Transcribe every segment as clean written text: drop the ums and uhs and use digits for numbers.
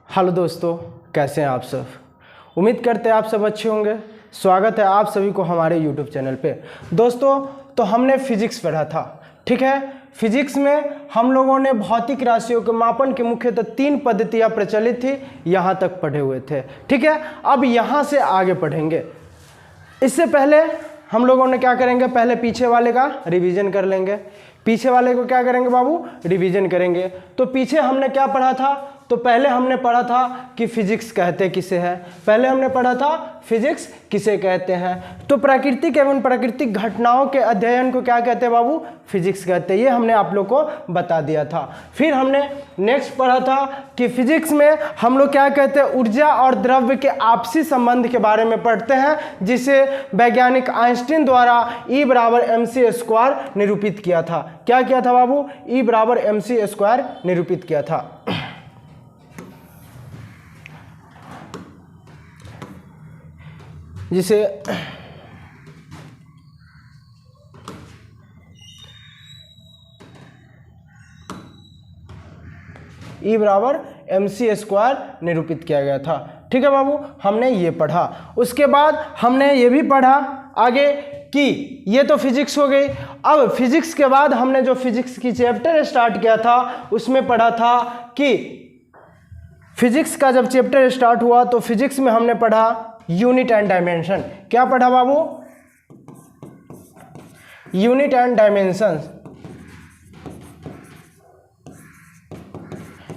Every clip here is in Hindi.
हेलो दोस्तों, कैसे हैं आप सब। उम्मीद करते हैं आप सब अच्छे होंगे। स्वागत है आप सभी को हमारे यूट्यूब चैनल पे। दोस्तों, तो हमने फिजिक्स पढ़ा था, ठीक है। फिजिक्स में हम लोगों ने भौतिक राशियों के मापन की मुख्यतः 3 पद्धतियाँ प्रचलित थी, यहाँ तक पढ़े हुए थे, ठीक है। अब यहाँ से आगे पढ़ेंगे। इससे पहले हम लोगों ने क्या करेंगे, पहले पीछे वाले का रिवीजन कर लेंगे। पीछे वाले को क्या करेंगे बाबू, रिवीजन करेंगे। तो पीछे हमने क्या पढ़ा था, तो पहले हमने पढ़ा था कि फिजिक्स कहते किसे है। पहले हमने पढ़ा था फिजिक्स किसे कहते हैं। तो प्राकृतिक एवं प्राकृतिक घटनाओं के अध्ययन को क्या कहते हैं बाबू, फिजिक्स कहते हैं। ये हमने आप लोग को बता दिया था। फिर हमने नेक्स्ट पढ़ा था कि फिजिक्स में हम लोग क्या कहते हैं, ऊर्जा और द्रव्य के आपसी संबंध के बारे में पढ़ते हैं, जिसे वैज्ञानिक आइंस्टीन द्वारा E = mc² निरूपित किया था। क्या किया था बाबू, E = mc² निरूपित किया था। जिसे E = mc² निरूपित किया गया था, ठीक है बाबू। हमने ये पढ़ा। उसके बाद हमने ये भी पढ़ा आगे कि ये तो फिजिक्स हो गई। अब फिजिक्स के बाद हमने जो फिजिक्स की चैप्टर स्टार्ट किया था उसमें पढ़ा था कि फिजिक्स का जब चैप्टर स्टार्ट हुआ तो फिजिक्स में हमने पढ़ा यूनिट एंड डायमेंशन। क्या पढ़ा बाबू, unit and dimension.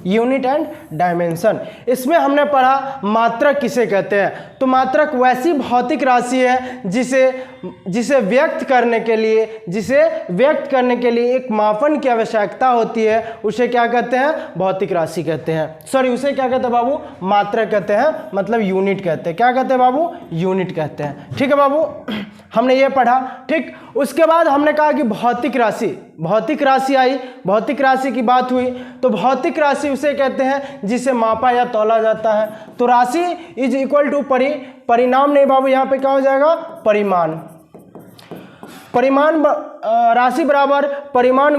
Unit and dimension, इसमें हमने पढ़ा मात्रक किसे कहते हैं। तो मात्रक वैसी भौतिक राशि है जिसे व्यक्त करने के लिए एक मापन की आवश्यकता होती है, उसे क्या कहते हैं, भौतिक राशि कहते हैं। सॉरी, उसे क्या कहते हैं बाबू, मात्रक कहते हैं, मतलब यूनिट कहते हैं। क्या कहते हैं बाबू, यूनिट कहते हैं, ठीक है बाबू। हमने ये पढ़ा, ठीक। उसके बाद हमने कहा कि भौतिक राशि आई। भौतिक राशि की बात हुई तो भौतिक राशि उसे कहते हैं जिसे मापा या तौला जाता है। तो राशि = परिणाम नहीं बाबू, यहाँ पे क्या हो जाएगा, परिमाण। राशि बराबर परिमाण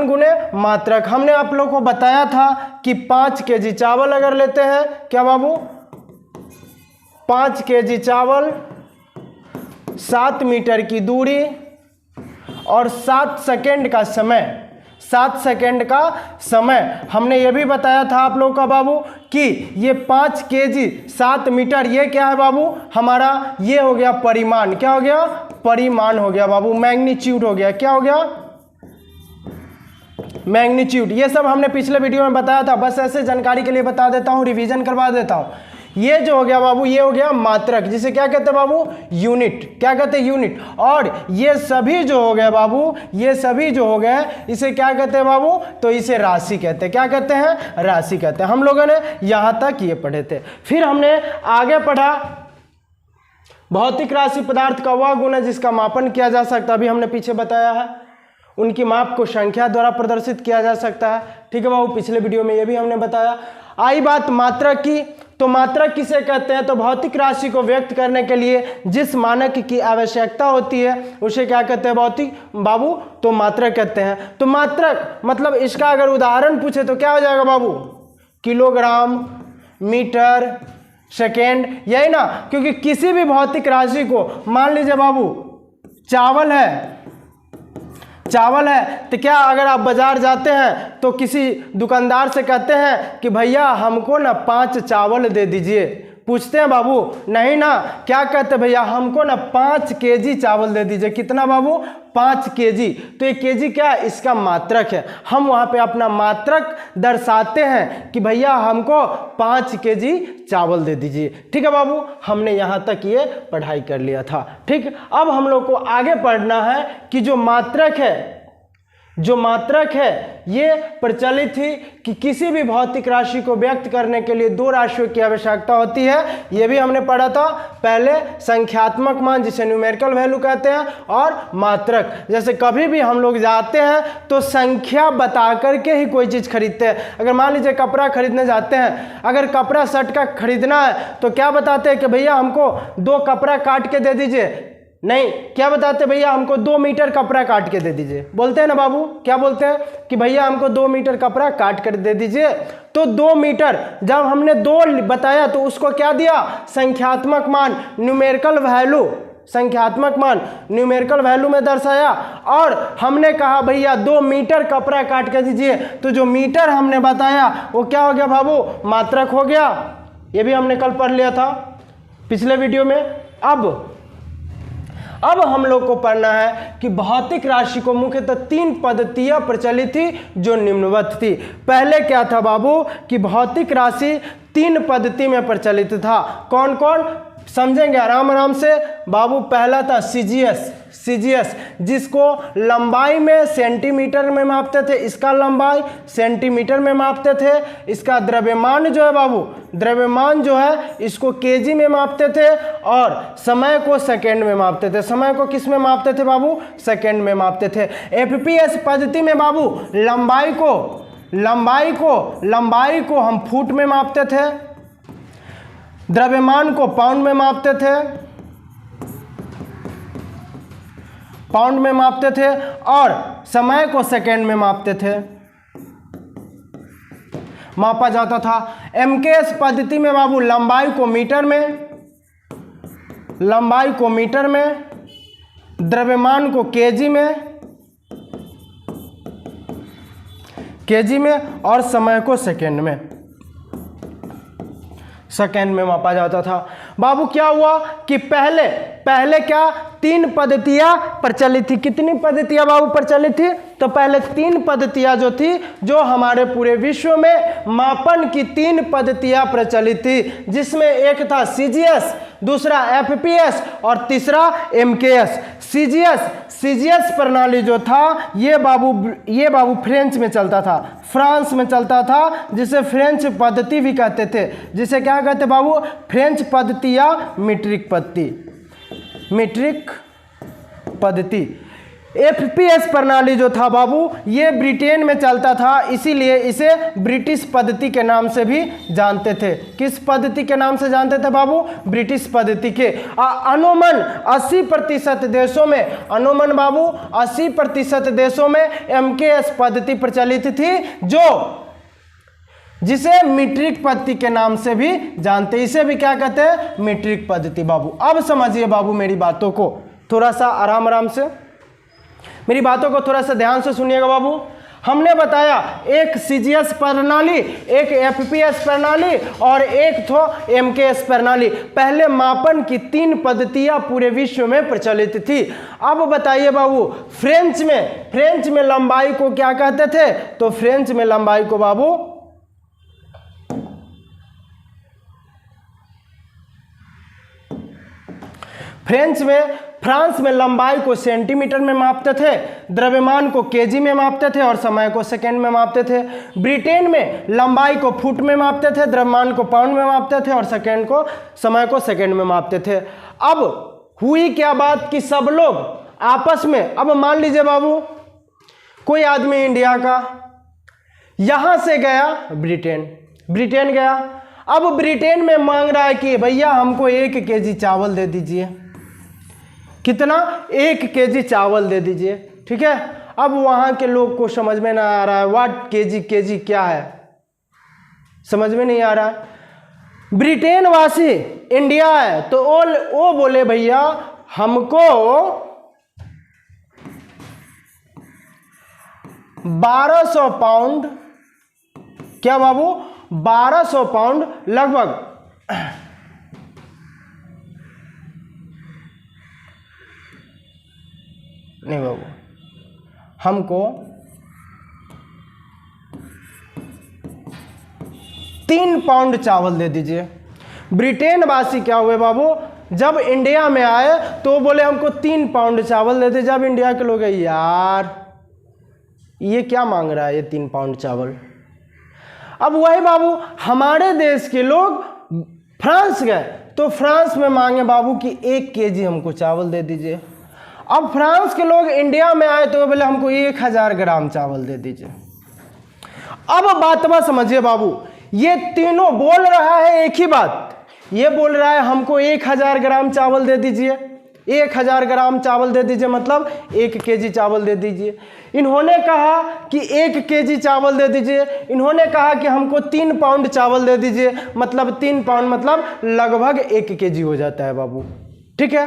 गुणे मात्रक। हमने आप लोगों को बताया था कि 5 kg चावल अगर लेते हैं, क्या बाबू, 5 kg चावल, 7 मीटर की दूरी और 7 सेकेंड का समय। 7 सेकेंड का समय हमने ये भी बताया था आप लोगों का बाबू कि ये 5 kg 7 मीटर, ये क्या है बाबू, हमारा ये हो गया परिमाण। क्या हो गया, परिमाण हो गया बाबू, मैग्नीट्यूड हो गया। क्या हो गया, मैग्नीट्यूड। ये सब हमने पिछले वीडियो में बताया था, बस ऐसे जानकारी के लिए बता देता हूँ, रिवीजन करवा देता हूँ। ये जो हो गया बाबू, ये हो गया मात्रक, जिसे क्या कहते हैं बाबू, यूनिट। क्या कहते हैं, यूनिट। और ये सभी जो हो गए बाबू, ये सभी जो हो गए, इसे क्या कहते हैं बाबू, तो इसे राशि कहते हैं। क्या कहते हैं, राशि कहते हैं। हम लोगों ने यहाँ तक ये पढ़े थे। फिर हमने आगे पढ़ा भौतिक राशि पदार्थ का वह गुण है जिसका मापन किया जा सकता है। अभी हमने पीछे बताया है, उनकी माप को संख्या द्वारा प्रदर्शित किया जा सकता है, ठीक है बाबू। पिछले वीडियो में ये भी हमने बताया। आई बात मात्रक की, तो मात्रक किसे कहते हैं, तो भौतिक राशि को व्यक्त करने के लिए जिस मानक की आवश्यकता होती है उसे क्या कहते हैं भौतिक बाबू, तो मात्रक कहते हैं। तो मात्रक मतलब इसका अगर उदाहरण पूछे तो क्या हो जाएगा बाबू, किलोग्राम, मीटर, सेकेंड, यही ना। क्योंकि किसी भी भौतिक राशि को, मान लीजिए बाबू चावल है तो क्या अगर आप बाजार जाते हैं तो किसी दुकानदार से कहते हैं कि भैया हमको ना 5 चावल दे दीजिए, पूछते हैं बाबू, नहीं ना। क्या कहते हैं, भैया हमको ना 5 kg चावल दे दीजिए। कितना बाबू, 5 kg। तो ये kg क्या है, इसका मात्रक है। हम वहाँ पे अपना मात्रक दर्शाते हैं कि भैया हमको 5 kg चावल दे दीजिए, ठीक है बाबू। हमने यहाँ तक ये पढ़ाई कर लिया था, ठीक। अब हम लोग को आगे पढ़ना है कि जो मात्रक है ये प्रचलित थी कि किसी भी भौतिक राशि को व्यक्त करने के लिए 2 राशियों की आवश्यकता होती है। ये भी हमने पढ़ा था पहले, संख्यात्मक मान जिसे न्यूमेरिकल वैल्यू कहते हैं, और मात्रक। जैसे कभी भी हम लोग जाते हैं तो संख्या बता करके ही कोई चीज़ खरीदते हैं। अगर मान लीजिए कपड़ा खरीदने जाते हैं, अगर कपड़ा शर्ट का खरीदना है तो क्या बताते हैं कि भैया हमको 2 कपड़ा काट के दे दीजिए। नहीं, क्या बताते भैया हमको 2 मीटर कपड़ा काट के दे दीजिए, बोलते हैं ना बाबू। क्या बोलते हैं कि भैया हमको 2 मीटर कपड़ा काट कर दे दीजिए, तो 2 मीटर जब हमने 2 बताया तो उसको क्या दिया, संख्यात्मक मान, न्यूमेरिकल वैल्यू, संख्यात्मक मान न्यूमेरिकल वैल्यू में दर्शाया। और हमने कहा भैया 2 मीटर कपड़ा काट के दीजिए, तो जो मीटर हमने बताया वो क्या हो गया बाबू, मात्रक हो गया। ये भी हमने कल पढ़ लिया था पिछले वीडियो में। अब हम लोग को पढ़ना है कि भौतिक राशि को मुख्यतः 3 पद्धतियां प्रचलित थी जो निम्नवत थी। पहले क्या था बाबू कि भौतिक राशि 3 पद्धति में प्रचलित था। कौन कौन, समझेंगे आराम आराम से बाबू। पहला था सीजीएस, जिसको लंबाई में सेंटीमीटर में मापते थे, इसका लंबाई सेंटीमीटर में मापते थे। इसका द्रव्यमान जो है बाबू, द्रव्यमान जो है इसको केजी में मापते थे, और समय को सेकंड में मापते थे। समय को किस में मापते थे बाबू, सेकंड में मापते थे। एफपीएस पद्धति में बाबू लंबाई को हम फुट में मापते थे, द्रव्यमान को पाउंड में मापते थे, और समय को सेकंड में मापा जाता था। एमकेएस पद्धति में बाबू लंबाई को मीटर में, द्रव्यमान को केजी में, और समय को सेकंड में मापा जाता था। बाबू क्या हुआ कि पहले क्या 3 पद्धतियां प्रचलित थी। कितनी पद्धतियां बाबू प्रचलित थी, तो पहले 3 पद्धतियां जो थी, जो हमारे पूरे विश्व में मापन की 3 पद्धतियां प्रचलित थी, जिसमें एक था सीजीएस, दूसरा एफपीएस और तीसरा एमकेएस। सीजीएस प्रणाली जो था ये बाबू फ्रेंच में चलता था, फ्रांस में चलता था, जिसे फ्रेंच पद्धति भी कहते थे। जिसे क्या कहते बाबू, फ्रेंच पद्धति या मीट्रिक पद्धति। एफपीएस प्रणाली जो था बाबू ये ब्रिटेन में चलता था, इसीलिए इसे ब्रिटिश पद्धति के नाम से भी जानते थे। किस पद्धति के नाम से जानते थे बाबू, ब्रिटिश पद्धति के। अनुमान 80% देशों में, अनुमान बाबू 80% देशों में एमकेएस पद्धति प्रचलित थी, जिसे मीट्रिक पद्धति के नाम से भी जानते। इसे भी क्या कहते हैं, मीट्रिक पद्धति बाबू। अब समझिए बाबू मेरी बातों को थोड़ा सा आराम से, मेरी बातों को थोड़ा सा ध्यान से सुनिएगा बाबू। हमने बताया एक सीजीएस प्रणाली, एक एफपीएस प्रणाली और एक तो एमकेएस प्रणाली। पहले मापन की 3 पद्धतियां पूरे विश्व में प्रचलित थी। अब बताइए बाबू फ्रेंच में लंबाई को क्या कहते थे, तो फ्रेंच में लंबाई को बाबू फ्रांस में लंबाई को सेंटीमीटर में मापते थे, द्रव्यमान को केजी में मापते थे और समय को सेकंड में मापते थे। ब्रिटेन में लंबाई को फुट में मापते थे, द्रव्यमान को पाउंड में मापते थे और समय को सेकंड में मापते थे। अब हुई क्या बात कि सब लोग आपस में, अब मान लीजिए बाबू कोई आदमी इंडिया का यहां से गया ब्रिटेन गया। अब ब्रिटेन में मांग रहा है कि भैया हमको 1 केजी चावल दे दीजिए। कितना, 1 केजी चावल दे दीजिए, ठीक है। अब वहां के लोग को समझ में ना आ रहा है व्हाट केजी क्या है, समझ में नहीं आ रहा है। ब्रिटेन वासी इंडिया है तो वो बोले भैया हमको 1200 पाउंड, क्या बाबू 1200 पाउंड लगभग नहीं बाबू, हमको 3 पाउंड चावल दे दीजिए। ब्रिटेन वासी क्या हुए बाबू, जब इंडिया में आए तो बोले हमको 3 पाउंड चावल दे दीजिए। जब इंडिया के लोग यार ये क्या मांग रहा है, ये 3 पाउंड चावल। अब वही बाबू हमारे देश के लोग फ्रांस गए तो फ्रांस में मांगे बाबू कि 1 केजी हमको चावल दे दीजिए। अब फ्रांस के लोग इंडिया में आए तो बोले हमको 1000 ग्राम चावल दे दीजिए। अब बात समझिए बाबू, ये तीनों बोल रहा है एक ही बात, ये बोल रहा है हमको 1000 ग्राम चावल दे दीजिए, 1000 ग्राम चावल दे दीजिए, मतलब 1 केजी चावल दे दीजिए। इन्होंने कहा कि 1 केजी चावल दे दीजिए। इन्होंने कहा कि हमको 3 पाउंड चावल दे दीजिए, मतलब 3 पाउंड मतलब लगभग 1 केजी हो जाता है बाबू। ठीक है,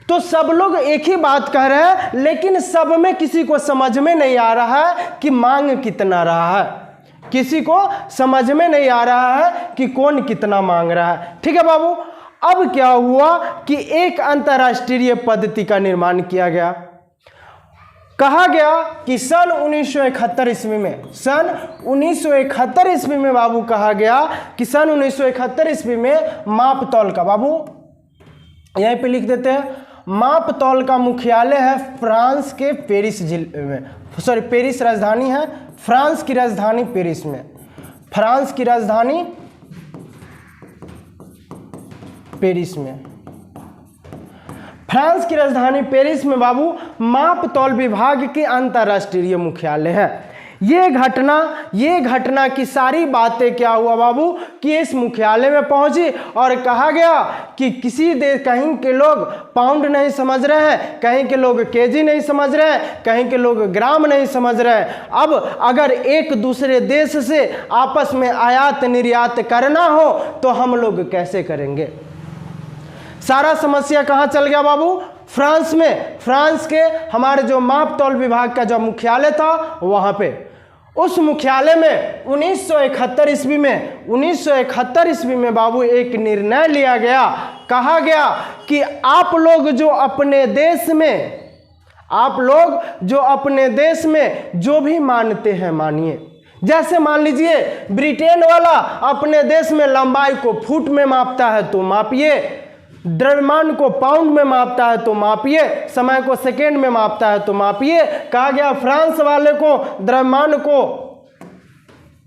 तो सब लोग एक ही बात कह रहे हैं, लेकिन सब में किसी को समझ में नहीं आ रहा है कि मांग कितना रहा है। किसी को समझ में नहीं आ रहा है कि कौन कितना मांग रहा है। ठीक है बाबू, अब क्या हुआ कि एक अंतर्राष्ट्रीय पद्धति का निर्माण किया गया। कहा गया कि सन 1971 ईस्वी में, सन 1971 ईस्वी में बाबू कहा गया कि सन 1971 ईस्वी में माप तौल का, बाबू यहीं पे लिख देते हैं, माप तौल का मुख्यालय है फ्रांस के पेरिस जिले में, सॉरी पेरिस राजधानी है, फ्रांस की राजधानी पेरिस में, फ्रांस की राजधानी पेरिस में, फ्रांस की राजधानी पेरिस में बाबू माप तौल विभाग के अंतर्राष्ट्रीय मुख्यालय है। ये घटना की सारी बातें क्या हुआ बाबू कि इस मुख्यालय में पहुंची और कहा गया कि किसी देश, कहीं के लोग पाउंड नहीं समझ रहे हैं, कहीं के लोग केजी नहीं समझ रहे हैं, कहीं के लोग ग्राम नहीं समझ रहे हैं। अब अगर एक दूसरे देश से आपस में आयात निर्यात करना हो तो हम लोग कैसे करेंगे। सारा समस्या कहाँ चल गया बाबू, फ्रांस में। फ्रांस के हमारे जो माप तौल विभाग का जो मुख्यालय था वहां पे, उस मुख्यालय में 1971 ईस्वी में बाबू एक निर्णय लिया गया। कहा गया कि आप लोग जो अपने देश में जो भी मानते हैं मानिए। जैसे मान लीजिए ब्रिटेन वाला अपने देश में लंबाई को फुट में मापता है तो मापिए, द्रव्यमान को पाउंड में मापता है तो मापिए, समय को सेकेंड में मापता है तो मापिए। कहा गया फ्रांस वाले को द्रव्यमान को,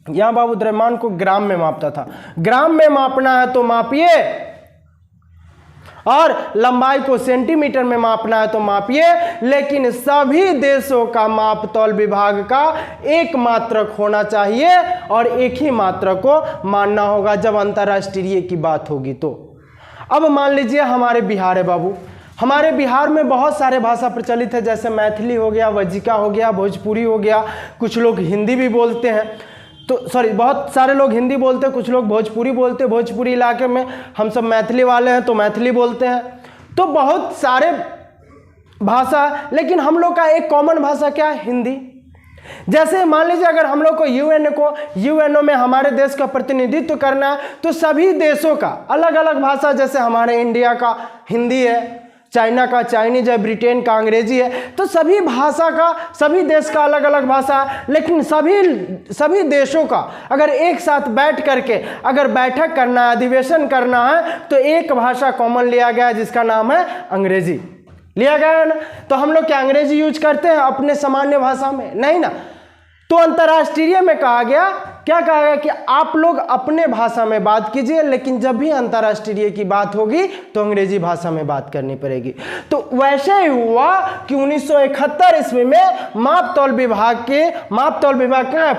यहां बाबू द्रव्यमान को ग्राम में मापता था, ग्राम में मापना है तो मापिए, और लंबाई को सेंटीमीटर में मापना है तो मापिए। लेकिन सभी देशों का माप तौल विभाग का एक मात्रक होना चाहिए और एक ही मात्रक को मानना होगा जब अंतर्राष्ट्रीय की बात होगी तो। अब मान लीजिए हमारे बिहार है बाबू, हमारे बिहार में बहुत सारे भाषा प्रचलित है, जैसे मैथिली हो गया, वज्जिका हो गया, भोजपुरी हो गया, कुछ लोग हिंदी भी बोलते हैं, तो सॉरी बहुत सारे लोग हिंदी बोलते हैं, कुछ लोग भोजपुरी बोलते हैं। भोजपुरी इलाके में हम सब मैथिली वाले हैं तो मैथिली बोलते हैं। तो बहुत सारे भाषा, लेकिन हम लोग का एक कॉमन भाषा क्या है, हिंदी। जैसे मान लीजिए अगर हम लोग को यूएनओ में हमारे देश का प्रतिनिधित्व करना है तो सभी देशों का अलग अलग भाषा, जैसे हमारे इंडिया का हिंदी है, चाइना का चाइनीज है, ब्रिटेन का अंग्रेजी है, तो सभी भाषा का, सभी देश का अलग अलग भाषा है। लेकिन सभी देशों का अगर एक साथ बैठ करके अगर बैठक करना है, अधिवेशन करना है, तो एक भाषा कॉमन लिया गया है जिसका नाम है अंग्रेजी। लिया गया है ना। तो हम लोग क्या अंग्रेजी यूज करते हैं अपने सामान्य भाषा में? नहीं ना। तो अंतर्राष्ट्रीय में कहा गया, क्या कहा गया कि आप लोग अपने भाषा में बात कीजिए, लेकिन जब भी अंतर्राष्ट्रीय की बात होगी तो अंग्रेजी भाषा में बात करनी पड़ेगी। तो वैसे ही हुआ कि 1971 ईस्वी में माप तौल विभाग का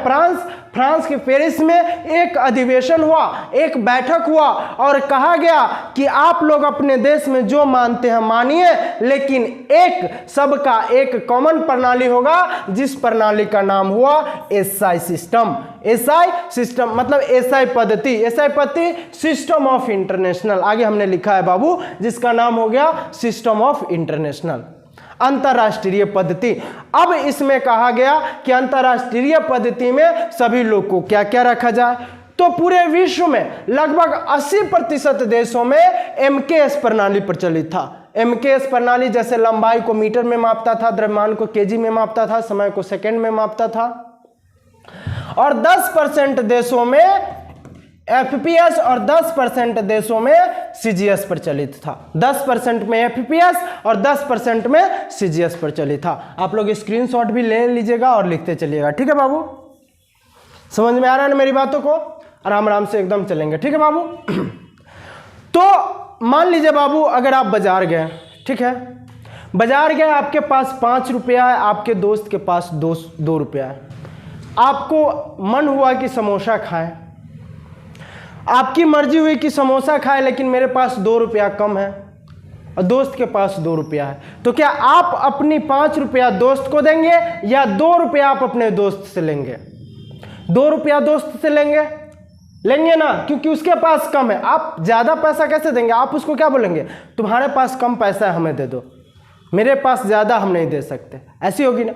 फ्रांस के पेरिस में एक अधिवेशन हुआ, एक बैठक हुआ और कहा गया कि आप लोग अपने देश में जो मानते हैं मानिए, लेकिन एक सबका एक कॉमन प्रणाली होगा, जिस प्रणाली का नाम हुआ एसआई सिस्टम। एसआई सिस्टम मतलब एसआई पद्धति, सिस्टम ऑफ इंटरनेशनल, आगे हमने लिखा है बाबू, जिसका नाम हो गया सिस्टम ऑफ इंटरनेशनल, अंतरराष्ट्रीय पद्धति। अब इसमें कहा गया कि अंतरराष्ट्रीय पद्धति में सभी लोग को क्या क्या रखा जाए, तो पूरे विश्व में लगभग 80% देशों में एमकेएस प्रणाली प्रचलित था। एमकेएस प्रणाली जैसे लंबाई को मीटर में मापता था, द्रव्यमान को केजी में मापता था, समय को सेकंड में मापता था, और 10% देशों में एफपीएस और 10% देशों में सीजीएस प्रचलित था। 10% में एफपीएस और 10% में सीजीएस प्रचलित था। आप लोग स्क्रीनशॉट भी ले लीजिएगा और लिखते चलिएगा, ठीक है बाबू? समझ में आ रहा है ना मेरी बातों को? आराम आराम से एकदम चलेंगे, ठीक है बाबू? तो मान लीजिए बाबू, अगर आप बाजार गए, ठीक है, बाजार गए, आपके पास 5 रुपया है, आपके दोस्त के पास 2 रुपया है, आपको मन हुआ कि समोसा खाएं, आपकी मर्जी हुई कि समोसा खाए, लेकिन मेरे पास 2 रुपया कम है, और दोस्त के पास 2 रुपया है, तो क्या आप अपनी 5 रुपया दोस्त को देंगे या 2 रुपया आप अपने दोस्त से लेंगे? 2 रुपया दोस्त से लेंगे ना, क्योंकि उसके पास कम है। आप ज़्यादा पैसा कैसे देंगे? आप उसको क्या बोलेंगे, तुम्हारे पास कम पैसा है हमें दे दो, मेरे पास ज़्यादा हम नहीं दे सकते, ऐसी होगी ना।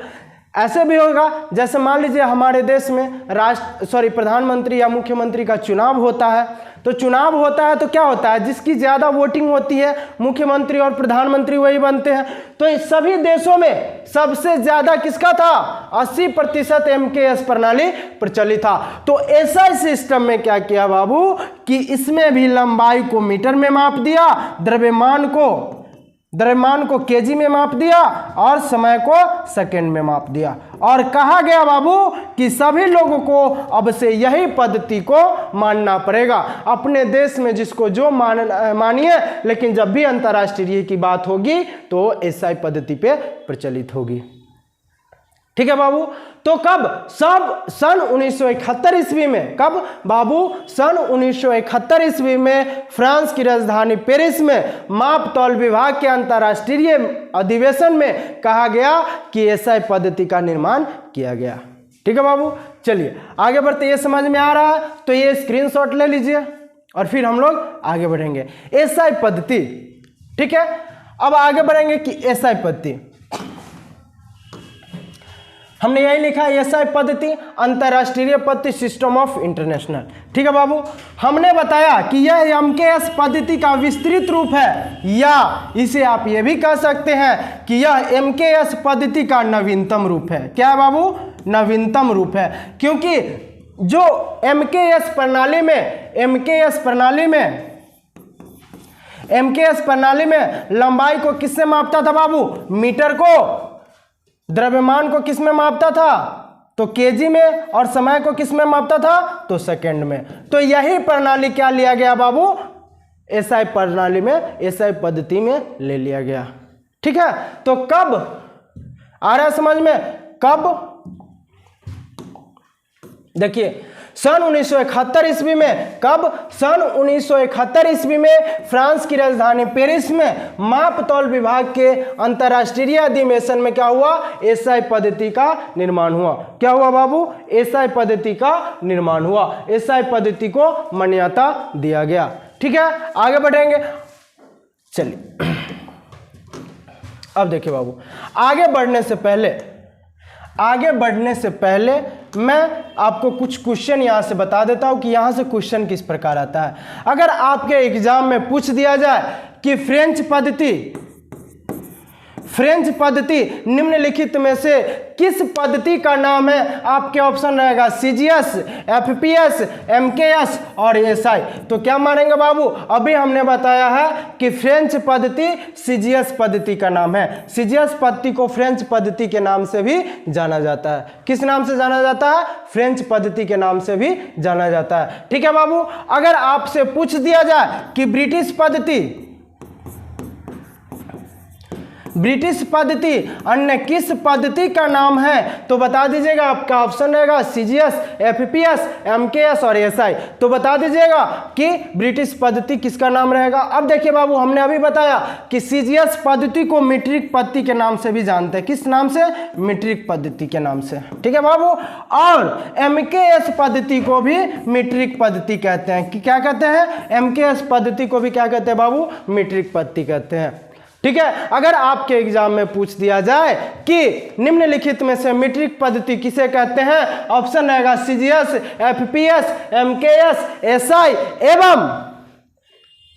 ऐसे भी होगा जैसे मान लीजिए हमारे देश में प्रधानमंत्री या मुख्यमंत्री का चुनाव होता है, तो चुनाव होता है तो क्या होता है, जिसकी ज़्यादा वोटिंग होती है मुख्यमंत्री और प्रधानमंत्री वही बनते हैं। तो इस सभी देशों में सबसे ज़्यादा किसका था, 80% MKS प्रणाली प्रचलित था। तो ऐसा सिस्टम में क्या किया बाबू कि इसमें भी लंबाई को मीटर में माप दिया, द्रव्यमान को केजी में माप दिया और समय को सेकंड में माप दिया। और कहा गया बाबू कि सभी लोगों को अब से यही पद्धति को मानना पड़ेगा। अपने देश में जिसको जो मानिए, लेकिन जब भी अंतर्राष्ट्रीय की बात होगी तो SI पद्धति पे प्रचलित होगी। ठीक है बाबू। तो कब, सब सन 1971 ईस्वी में, कब बाबू, सन 1971 ईस्वी में फ्रांस की राजधानी पेरिस में माप तौल विभाग के अंतर्राष्ट्रीय अधिवेशन में कहा गया कि SI पद्धति का निर्माण किया गया। ठीक है बाबू, चलिए आगे बढ़ते। ये समझ में आ रहा है तो ये स्क्रीनशॉट ले लीजिए और फिर हम लोग आगे बढ़ेंगे। SI पद्धति, ठीक है। अब आगे बढ़ेंगे कि SI पद्धति, हमने यही लिखा है SI पद्धति, अंतर्राष्ट्रीय पद्धति, सिस्टम ऑफ इंटरनेशनल। ठीक है बाबू, हमने बताया कि यह MKS पद्धति का विस्तृत रूप है, या इसे आप ये भी कह सकते हैं कि यह MKS पद्धति का नवीनतम रूप है। क्या है बाबू, नवीनतम रूप है। क्योंकि जो MKS प्रणाली में लंबाई को किससे मापता था बाबू, मीटर को, द्रव्यमान को किस में मापता था, तो केजी में, और समय को किस में मापता था, तो सेकंड में। तो यही प्रणाली क्या लिया गया बाबू, SI प्रणाली में, SI पद्धति में ले लिया गया। ठीक है। तो कब आ रहा है समझ में, कब, देखिए सन 1971 ईस्वी में, कब, सन 1971 ईस्वी में फ्रांस की राजधानी पेरिस में माप तौल विभाग के अंतर्राष्ट्रीय अधिवेशन में क्या हुआ, SI पद्धति का निर्माण हुआ। क्या हुआ बाबू, SI पद्धति का निर्माण हुआ, SI पद्धति को मान्यता दिया गया। ठीक है, आगे बढ़ेंगे। चलिए अब देखिए बाबू, आगे बढ़ने से पहले मैं आपको कुछ क्वेश्चन यहाँ से बता देता हूँ कि यहाँ से क्वेश्चन किस प्रकार आता है। अगर आपके एग्जाम में पूछ दिया जाए कि फ्रेंच पद्धति निम्नलिखित में से किस पद्धति का नाम है, आपके ऑप्शन रहेगा CGS, FPS, MKS और SI। तो क्या मानेंगे बाबू, अभी हमने बताया है कि फ्रेंच पद्धति CGS पद्धति का नाम है। CGS पद्धति को फ्रेंच पद्धति के नाम से भी जाना जाता है। किस नाम से जाना जाता है, फ्रेंच पद्धति के नाम से भी जाना जाता है। ठीक है बाबू। अगर आपसे पूछ दिया जाए कि ब्रिटिश पद्धति अन्य किस पद्धति का नाम है, तो बता दीजिएगा, आपका ऑप्शन रहेगा CGS, FPS, MKS और SI। तो बता दीजिएगा कि ब्रिटिश पद्धति किसका नाम रहेगा। अब देखिए बाबू, हमने अभी बताया कि CGS पद्धति को मीट्रिक पद्धति के नाम से भी जानते हैं। किस नाम से, मीट्रिक पद्धति के नाम से। ठीक है बाबू। और MKS पद्धति को भी मीट्रिक पद्धति कहते हैं। कि क्या कहते हैं, MKS पद्धति को भी क्या कहते हैं बाबू, मीट्रिक पद्धति कहते हैं। ठीक है। अगर आपके एग्जाम में पूछ दिया जाए कि निम्नलिखित में से मीट्रिक पद्धति किसे कहते हैं, ऑप्शन रहेगा CGS, FPS, MKS, SI एवं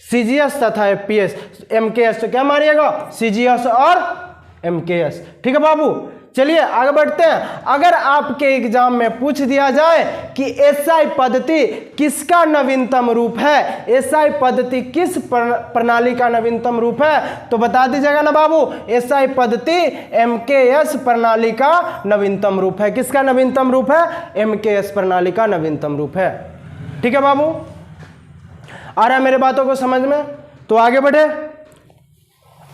CGS तथा FPS, MKS। तो क्या मारिएगा, CGS और MKS। ठीक है बाबू। चलिए आगे बढ़ते हैं। अगर आपके एग्जाम में पूछ दिया जाए कि SI पद्धति किसका नवीनतम रूप है, SI पद्धति किस प्रणाली का नवीनतम रूप है, तो बता दीजिएगा ना बाबू, SI पद्धति MKS प्रणाली का नवीनतम रूप है। किसका नवीनतम रूप है, MKS प्रणाली का नवीनतम रूप है। ठीक है बाबू, आ रहा है मेरे बातों को समझ में। तो आगे बढ़े।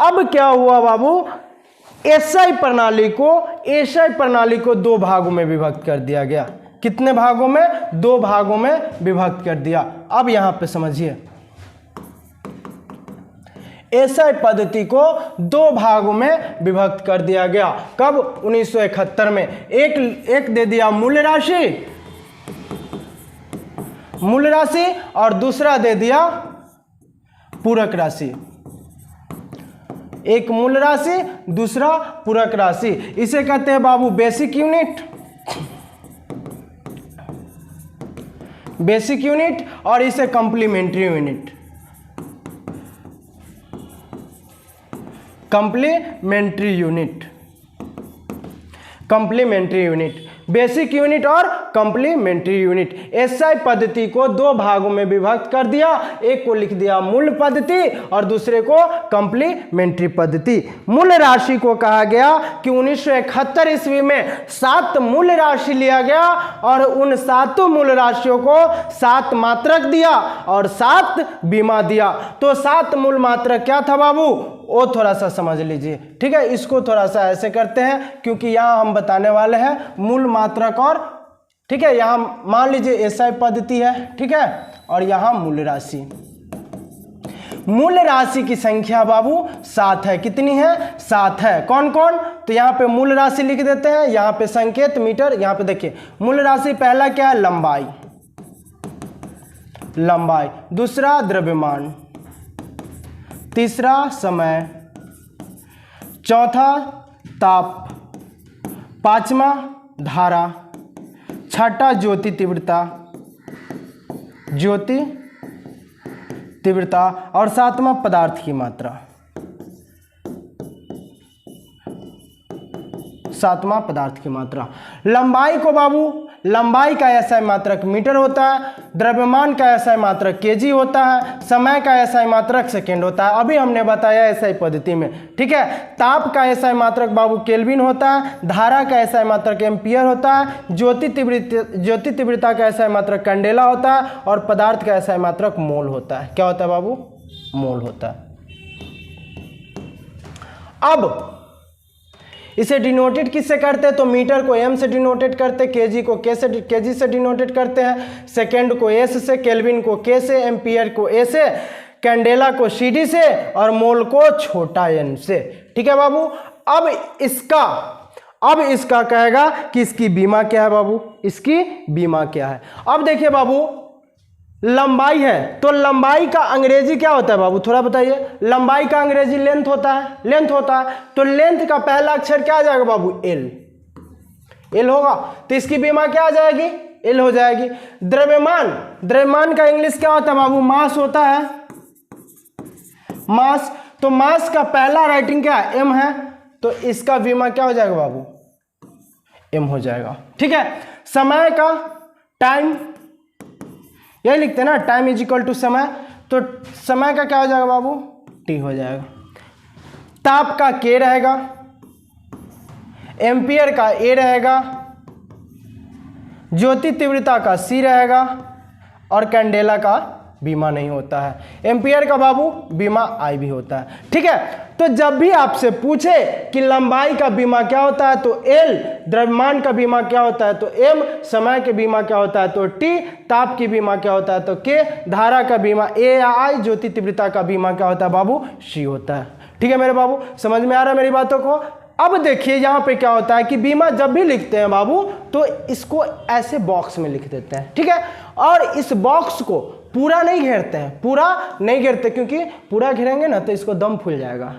अब क्या हुआ बाबू, SI प्रणाली को 2 भागों में विभक्त कर दिया गया। कितने भागों में, 2 भागों में विभक्त कर दिया। अब यहां पे समझिए, एसआई पद्धति को 2 भागों में विभक्त कर दिया गया। कब? 1971 में। एक दे दिया मूल राशि और दूसरा दे दिया पूरक राशि। एक मूल राशि, दूसरा पूरक राशि। इसे कहते हैं बाबू बेसिक यूनिट और इसे कंप्लीमेंट्री यूनिट, बेसिक यूनिट और कंप्लीमेंट्री यूनिट। एसआई पद्धति को 2 भागों में विभक्त कर दिया। एक को लिख दिया मूल पद्धति और दूसरे को कंप्लीमेंट्री पद्धति। मूल राशि को कहा गया कि 1971 ईस्वी में 7 मूल राशि लिया गया और उन 7 मूल राशियों को 7 मात्रक दिया और 7 बीमा दिया। तो 7 मूल मात्रक क्या था बाबू? वो थोड़ा सा समझ लीजिए, ठीक है। इसको थोड़ा सा ऐसे करते हैं क्योंकि यहाँ हम बताने वाले हैं मूल मात्रक और, ठीक है। यहाँ मान लीजिए एसआई पद्धति है, ठीक है, और यहाँ मूल राशि की संख्या बाबू 7 है। कितनी है? 7 है। कौन कौन? तो यहाँ पे मूल राशि लिख देते हैं, यहाँ पे संकेत मीटर। यहाँ पे देखिए मूल राशि पहला क्या है? लंबाई, दूसरा द्रव्यमान, तीसरा समय, चौथा ताप, पांचवा धारा, छठा ज्योति तीव्रता और सातवां पदार्थ की मात्रा। 7वां पदार्थ की मात्रा। लंबाई को बाबू, लंबाई का एसआई मात्रक मीटर होता है, द्रव्यमान का एसआई मात्रक केजी होता है, समय का एसआई मात्रक सेकेंड होता है। अभी हमने बताया एसआई पद्धति में, ठीक है। ताप का एसआई मात्रक बाबू केल्विन होता है, धारा का एसआई मात्रक एम्पियर होता है, ज्योति तीव्रता का एसआई मात्रक कैंडेला होता है और पदार्थ का एसआई मात्रक मोल होता है। क्या होता है बाबू? मोल होता है। अब इसे डिनोटेड किससे करते हैं? तो मीटर को एम से डिनोटेड करते हैं, केजी को केजी से डिनोटेड करते हैं, सेकेंड को एस से, केल्विन को के से, एम्पियर को ए से, कैंडेला को सीडी से और मोल को छोटा एन से, ठीक है बाबू। अब इसका कहेगा कि इसकी बीमा क्या है बाबू? इसकी बीमा क्या है? अब देखिए बाबू, लंबाई है तो लंबाई का अंग्रेजी क्या होता है बाबू? थोड़ा बताइए। लंबाई का अंग्रेजी लेंथ होता है। तो लेंथ का पहला अक्षर क्या आ जाएगा बाबू? एल होगा। तो इसकी बीमा क्या आ जाएगी? एल हो जाएगी। द्रव्यमान का इंग्लिश क्या होता है बाबू? मास होता है, मास। तो मास का पहला राइटिंग क्या है? एम है, तो इसका बीमा क्या हो जाएगा बाबू? एम हो जाएगा, ठीक है। समय का, टाइम, यही लिखते हैं ना, टाइम इज इक्वल टू समय। तो समय का क्या हो जाएगा बाबू? टी हो जाएगा। ताप का के रहेगा, एम्पियर का ए रहेगा, ज्योति तीव्रता का सी रहेगा और कैंडेला का बीमा नहीं होता है। एम्पियर का बाबू बीमा आई भी होता है, ठीक है। तो जब भी आपसे पूछे कि लंबाई का बीमा क्या होता है तो एल, द्रव्यमान का बीमा क्या होता है तो एम, समय के बीमा क्या होता है तो टी, ताप की बीमा क्या होता है तो के, धारा का बीमा ए या आई, ज्योति तीव्रता का बीमा क्या होता है बाबू? सी होता है, ठीक है मेरे बाबू। समझ में आ रहा है मेरी बातों को? अब देखिए यहाँ पे क्या होता है कि बीमा जब भी लिखते हैं बाबू तो इसको ऐसे बॉक्स में लिख देते हैं, ठीक है। और इस बॉक्स को पूरा नहीं घेरते, क्योंकि पूरा घेरेंगे ना तो इसको दम फूल जाएगा,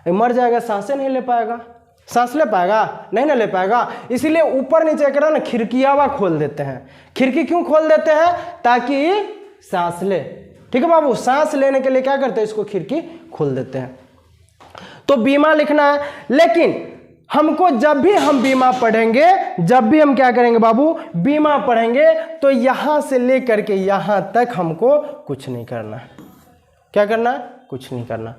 मर जाएगा, सांसें नहीं ले पाएगा। सांस ले पाएगा? नहीं ना ले पाएगा। इसीलिए ऊपर नीचे करा ना खिड़कियाँ खोल देते हैं। खिड़की क्यों खोल देते हैं? ताकि सांस ले, ठीक है बाबू। सांस लेने के लिए क्या करते हैं? इसको खिड़की खोल देते हैं। तो बीमा लिखना है, लेकिन हमको जब भी हम बीमा पढ़ेंगे, जब भी हम क्या करेंगे बाबू? बीमा पढ़ेंगे तो यहां से लेकर के यहां तक हमको कुछ नहीं करना। क्या करना है? कुछ नहीं करना,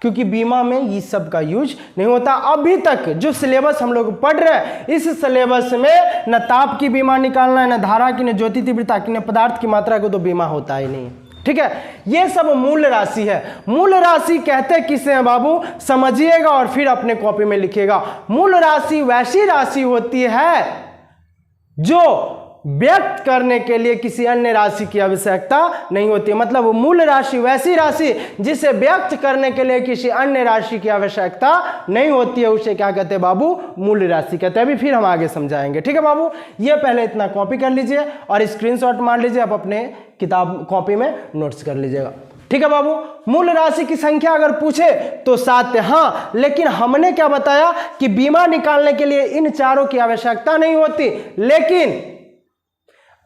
क्योंकि बीमा में ये सब का यूज नहीं होता। अभी तक जो सिलेबस हम लोग पढ़ रहे हैं, इस सिलेबस में न ताप की बीमा निकालना है, न धारा की, न ज्योति तीव्रता की, न पदार्थ की मात्रा को, तो बीमा होता ही नहीं, ठीक है। ये सब मूल राशि है। मूल राशि कहते किसे हैं बाबू? समझिएगा और फिर अपने कॉपी में लिखिएगा। मूल राशि वैसी राशि होती है जो व्यक्त करने के लिए किसी अन्य राशि की आवश्यकता नहीं होती। मतलब मूल राशि वैसी राशि जिसे व्यक्त करने के लिए किसी अन्य राशि की आवश्यकता नहीं होती है, उसे क्या कहते हैं बाबू? मूल राशि कहते हैं। अभी फिर हम आगे समझाएंगे। ठीक है बाबू, ये पहले इतना कॉपी कर लीजिए और स्क्रीनशॉट मार लीजिए, आप अपने किताब कॉपी में नोट्स कर लीजिएगा। ठीक है बाबू, मूल राशि की संख्या अगर पूछे तो 7 है। हाँ, लेकिन हमने क्या बताया कि बीमा निकालने के लिए इन चारों की आवश्यकता नहीं होती, लेकिन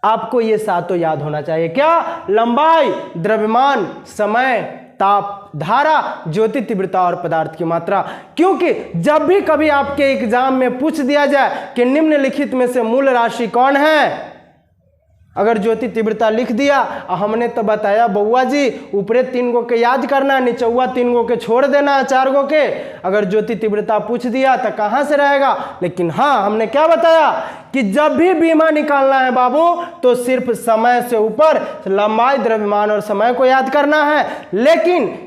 आपको ये सातों याद होना चाहिए। क्या? लंबाई, द्रव्यमान, समय, ताप, धारा, ज्योति तीव्रता और पदार्थ की मात्रा। क्योंकि जब भी कभी आपके एग्जाम में पूछ दिया जाए कि निम्नलिखित में से मूल राशि कौन है, अगर ज्योति तीव्रता लिख दिया, हमने तो बताया बउआ जी ऊपरे 3 गो के याद करना, निचौआ 3 गो के छोड़ देना, 4 गो के। अगर ज्योति तीव्रता पूछ दिया तो कहाँ से रहेगा? लेकिन हाँ, हमने क्या बताया कि जब भी बीमा निकालना है बाबू तो सिर्फ समय से ऊपर लंबाई, द्रव्यमान और समय को याद करना है, लेकिन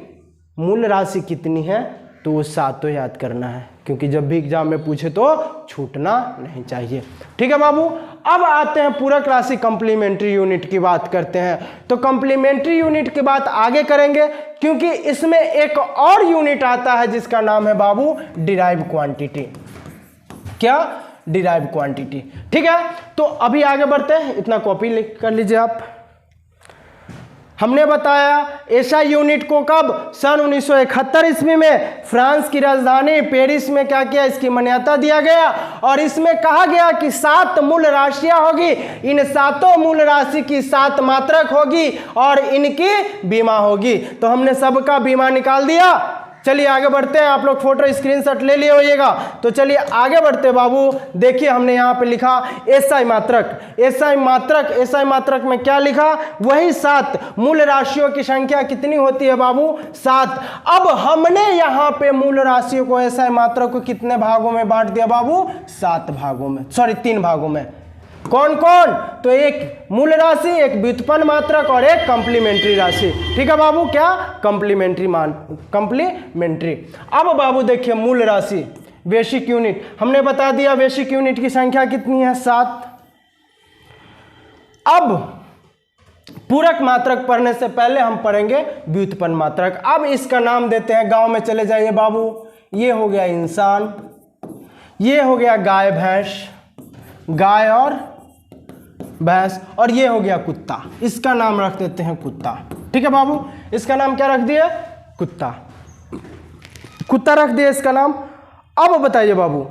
मूल राशि कितनी है तो वो 7 याद करना है, क्योंकि जब भी एग्जाम में पूछे तो छूटना नहीं चाहिए। ठीक है बाबू, अब आते हैं पूरक राशि कंप्लीमेंट्री यूनिट की बात करते हैं। तो कंप्लीमेंट्री यूनिट की बात आगे करेंगे, क्योंकि इसमें एक और यूनिट आता है जिसका नाम है बाबू डिराइव क्वांटिटी। क्या? Derive quantity. ठीक है, तो अभी आगे बढ़ते हैं, इतना कॉपी लिख कर लीजिए आप। हमने बताया एसआई यूनिट को कब? सन 1971 ईस्वी में फ्रांस की राजधानी पेरिस में क्या किया? इसकी मान्यता दिया गया और इसमें कहा गया कि 7 मूल राशियां होगी। इन 7 मूल राशि की 7 मात्रक होगी और इनकी बीमा होगी। तो हमने सबका बीमा निकाल दिया। चलिए आगे बढ़ते हैं, आप लोग फोटो स्क्रीनशॉट ले लिए होइएगा। तो चलिए आगे बढ़ते बाबू। देखिए हमने यहाँ पे लिखा एसआई मात्रक। एसआई मात्रक में क्या लिखा? वही 7 मूल राशियों की संख्या कितनी होती है बाबू? 7। अब हमने यहाँ पे मूल राशियों को, एसआई मात्रक को कितने भागों में बांट दिया बाबू? 7 भागों में, सॉरी 3 भागों में। कौन कौन? तो एक मूल राशि, एक व्युत्पन्न मात्रक और एक कंप्लीमेंट्री राशि। ठीक है बाबू, क्या? कंप्लीमेंट्री। अब बाबू देखिए मूल राशि, बेसिक यूनिट हमने बता दिया, बेसिक यूनिट की संख्या कितनी है? 7। अब पूरक मात्रक पढ़ने से पहले हम पढ़ेंगे व्युत्पन्न मात्रक। अब इसका नाम देते हैं, गांव में चले जाइए बाबू, ये हो गया इंसान, ये हो गया गाय भैंस, गाय और भैंस, और ये हो गया कुत्ता। इसका नाम रख देते हैं कुत्ता। ठीक है बाबू, इसका नाम क्या रख दिए? कुत्ता। कुत्ता रख दिए इसका नाम। अब बताइए बाबू,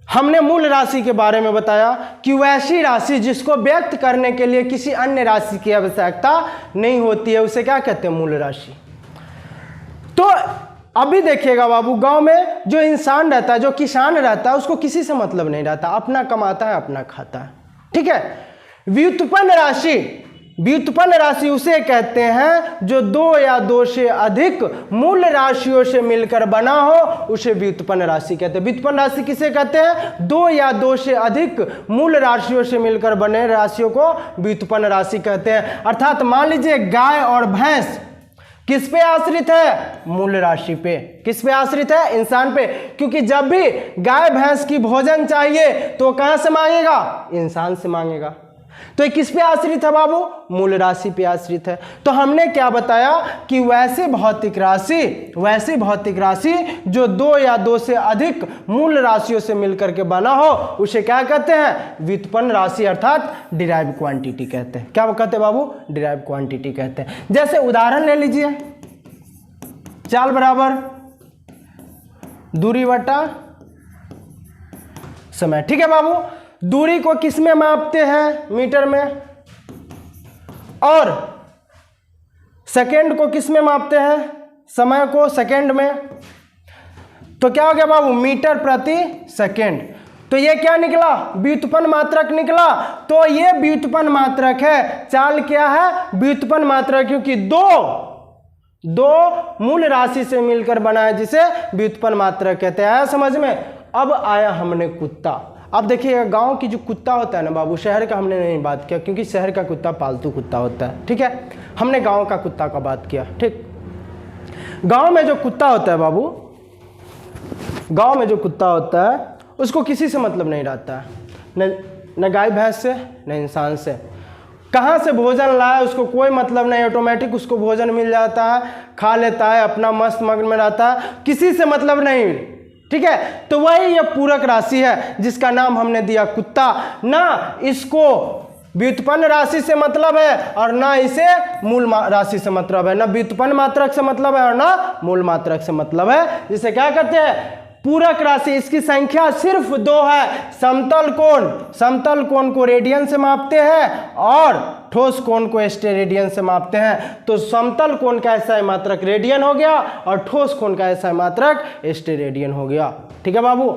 हमने मूल राशि के बारे में बताया कि वैसी राशि जिसको व्यक्त करने के लिए किसी अन्य राशि की आवश्यकता नहीं होती है, उसे क्या कहते हैं? मूल राशि। तो अभी देखिएगा बाबू, गांव में जो इंसान रहता है, जो किसान रहता है, उसको किसी से मतलब नहीं रहता, अपना कमाता है, अपना खाता है। ठीक है। व्युत्पन्न राशि उसे कहते हैं जो 2 या 2 से अधिक मूल राशियों से मिलकर बना हो, उसे व्युत्पन्न राशि कहते हैं। व्युत्पन्न राशि किसे कहते हैं? 2 या 2 से अधिक मूल राशियों से मिलकर बने राशियों को व्युत्पन्न राशि कहते हैं। अर्थात मान लीजिए गाय और भैंस किस पे आश्रित है? मूल राशि पे। किस पे आश्रित है? इंसान पे। क्योंकि जब भी गाय भैंस की भोजन चाहिए तो कहां से मांगेगा? इंसान से मांगेगा। तो ये किस पे आश्रित है बाबू? मूल राशि पे आश्रित है। तो हमने क्या बताया कि वैसे भौतिक राशि जो 2 या 2 से अधिक मूल राशियों से मिलकर के बना हो, उसे क्या कहते हैं? व्युत्पन्न राशि, अर्थात डिराइव क्वांटिटी कहते हैं। क्या कहते हैं बाबू? डिराइव क्वांटिटी कहते हैं। जैसे उदाहरण ले लीजिए, चाल बराबर दूरी बटा समय। ठीक है बाबू, दूरी को किस में मापते हैं? मीटर में। और सेकंड को किस में मापते हैं? समय को सेकंड में। तो क्या हो गया बाबू? मीटर प्रति सेकंड। तो ये क्या निकला? व्युत्पन्न मात्रक निकला। तो ये व्युत्पन्न मात्रक है। चाल क्या है? व्युत्पन्न मात्रक, क्योंकि दो मूल राशि से मिलकर बना है, जिसे व्युत्पन्न मात्रक कहते हैं। आया समझ में? अब आया हमने कुत्ता। अब देखिए गांव की जो कुत्ता होता है ना बाबू, शहर का हमने नहीं बात किया, क्योंकि शहर का कुत्ता पालतू कुत्ता होता है। ठीक है, हमने गांव का कुत्ता का बात किया। ठीक, गांव में जो कुत्ता होता है बाबू, गांव में जो कुत्ता होता है उसको किसी से मतलब नहीं रहता है, न न गाय भैंस से न इंसान से। कहाँ से भोजन लाया उसको कोई मतलब नहीं, ऑटोमेटिक उसको भोजन मिल जाता है, खा लेता है, अपना मस्त मगन में रहता है, किसी से मतलब नहीं। ठीक है, तो वही ये पूरक राशि है जिसका नाम हमने दिया कुत्ता। ना इसको व्युत्पन्न राशि से मतलब है और ना इसे मूल राशि से मतलब है, ना व्युत्पन्न मात्रक से मतलब है और ना मूल मात्रक से मतलब है, जिसे क्या कहते हैं पूरक राशि। इसकी संख्या सिर्फ 2 है। समतल कोण को रेडियन से मापते हैं और ठोस कोण को स्टेरेडियन से मापते हैं। तो समतल कोण का SI मात्रक रेडियन हो गया और ठोस कोण का SI मात्रक स्टेरेडियन हो गया। ठीक है बाबू।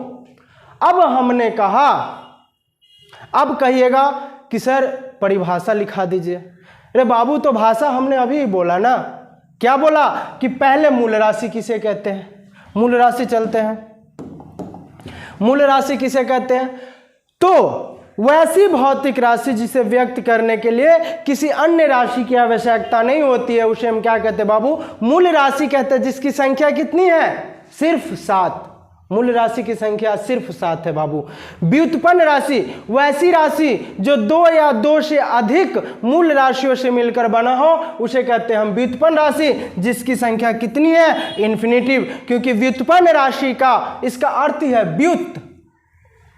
अब हमने कहा, अब कहिएगा कि सर परिभाषा लिखा दीजिए। अरे बाबू तो भाषा हमने अभी बोला ना, क्या बोला कि पहले मूल राशि किसे कहते हैं। मूल राशि चलते हैं, मूल राशि किसे कहते हैं, तो वैसी भौतिक राशि जिसे व्यक्त करने के लिए किसी अन्य राशि की आवश्यकता नहीं होती है, उसे हम क्या कहते हैं बाबू, मूल राशि कहते हैं। जिसकी संख्या कितनी है, सिर्फ 7। मूल राशि की संख्या सिर्फ 7 है बाबू। व्युत्पन्न राशि वैसी राशि जो 2 या 2 से अधिक मूल राशियों से मिलकर बना हो, उसे कहते हैं हम व्युत्पन्न राशि, जिसकी संख्या कितनी है, इन्फिनिटिव। क्योंकि व्युत्पन्न राशि का इसका अर्थ ही है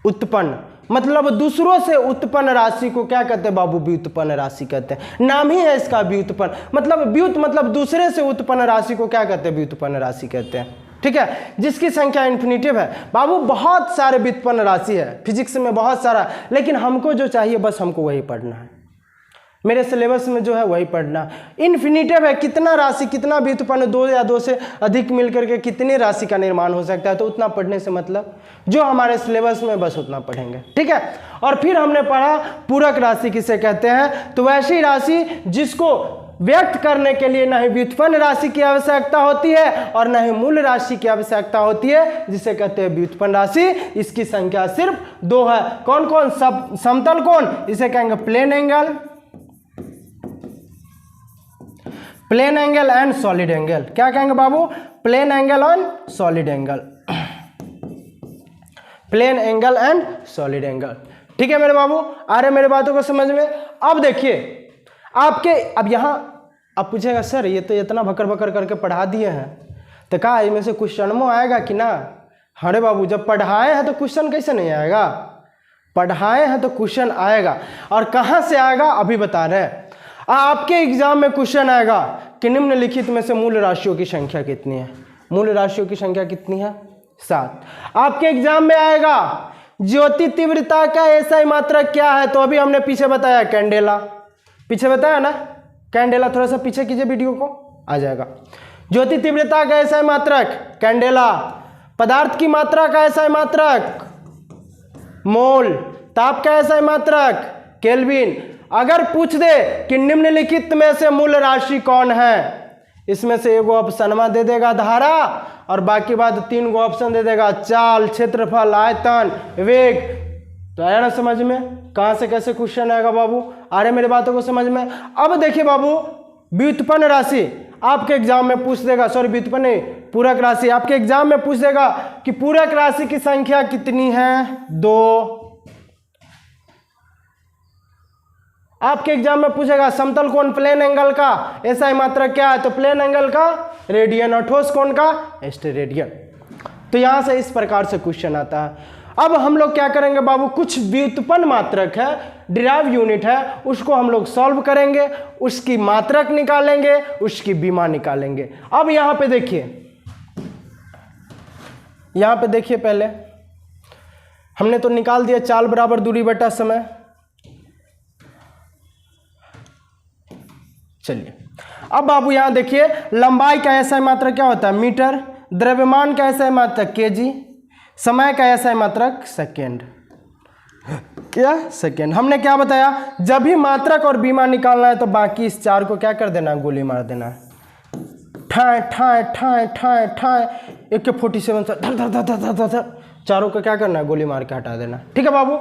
उत्पन्न, मतलब दूसरों से उत्पन्न राशि को क्या कहते हैं बाबू, व्युत्पन्न राशि कहते हैं। नाम ही है इसका व्युत्पन्न, मतलब दूसरे से उत्पन्न राशि को क्या कहते हैं, व्युत्पन्न राशि कहते हैं। ठीक है, जिसकी संख्या इन्फिनिटिव है बाबू। बहुत सारे व्युत्पन्न राशि है फिजिक्स में, बहुत सारा, लेकिन हमको जो चाहिए बस हमको वही पढ़ना है। मेरे सिलेबस में जो है वही पढ़ना। इन्फिनिटिव है, कितना राशि, कितना व्युत्पन्न, 2 या 2 से अधिक मिलकर के कितनी राशि का निर्माण हो सकता है, तो उतना पढ़ने से मतलब जो हमारे सिलेबस में बस उतना पढ़ेंगे। ठीक है, और फिर हमने पढ़ा पूरक राशि किसे कहते हैं, तो वैसी राशि जिसको व्यक्त करने के लिए न ही व्युत्पन्न राशि की आवश्यकता होती है और न ही मूल राशि की आवश्यकता होती है, जिसे कहते हैं व्युत्पन्न राशि। इसकी संख्या सिर्फ 2 है। कौन कौन, सब समतल कोण, इसे कहेंगे plane angle, plane angle and solid angle. क्या कहेंगे बाबू, plane angle and solid angle, plane angle and solid angle. ठीक है मेरे बाबू, आ रहे मेरे बातों को समझ में। अब देखिए आपके, अब यहाँ अब पूछेगा सर ये तो इतना भकर भकर करके पढ़ा दिए हैं, तो कहा इनमें से क्वेश्चन आएगा कि ना। अरे बाबू जब पढ़ाए हैं तो क्वेश्चन कैसे नहीं आएगा, पढ़ाए हैं तो क्वेश्चन आएगा। और कहाँ से आएगा अभी बता रहे हैं। आपके एग्जाम में क्वेश्चन आएगा कि निम्नलिखित में से मूल राशियों की संख्या कितनी है। मूल राशियों की संख्या कितनी है, 7। आपके एग्जाम में आएगा ज्योति तीव्रता का SI मात्रक क्या है, तो अभी हमने पीछे बताया कैंडेला, पीछे बताया ना कैंडेला, थोड़ा सा पीछे कीजिए वीडियो को, आ जाएगा। ज्योति तीव्रता का SI मात्रक कैंडेला, पदार्थ की मात्रा का SI मात्रक मोल, ताप का SI मात्रक केल्विन। अगर पूछ दे कि निम्नलिखित में से मूल राशि कौन है, इसमें से एगो ऑप्शन दे देगा धारा और बाकी बात 3 गो ऑप्शन दे देगा, चाल, क्षेत्रफल, आयतन, वेग। तो आया ना समझ में, कहाँ से कैसे क्वेश्चन आएगा बाबू, आ रहे मेरे बातों को समझ में। अब देखिए बाबू, व्युत्पन्न राशि आपके एग्जाम में पूछ देगा, सॉरी व्युत्पन्न नहीं, पूरक राशि आपके एग्जाम में पूछ देगा कि पूरक राशि की संख्या कितनी है, 2। आपके एग्जाम में पूछेगा समतल कोण प्लेन एंगल का SI मात्रक क्या है, तो प्लेन एंगल का रेडियन और ठोस कोण का स्टेरेडियन। तो यहां से इस प्रकार से क्वेश्चन आता है। अब हम लोग क्या करेंगे बाबू, कुछ व्युत्पन्न मात्रक है, डिराइव यूनिट है, उसको हम लोग सॉल्व करेंगे, उसकी मात्रक निकालेंगे, उसकी बीमा निकालेंगे। अब यहां पे देखिए, यहां पे देखिए, पहले हमने तो निकाल दिया चाल बराबर दूरी बटा समय। चलिए अब बाबू यहां देखिए, लंबाई का SI मात्रक क्या होता है, मीटर, द्रव्यमान का SI मात्रक kg, समय का SI मात्रक सेकेंड, क्या सेकेंड। हमने क्या बताया, जब भी मात्रक और बीमा निकालना है तो बाकी इस 4 को क्या कर देना, गोली मार देना है, ठाए ठाए ठाए ठाए ठाए, AK-47 से धर धर धर धर धर धर, चारों को क्या करना है, गोली मार के हटा देना। ठीक है बाबू।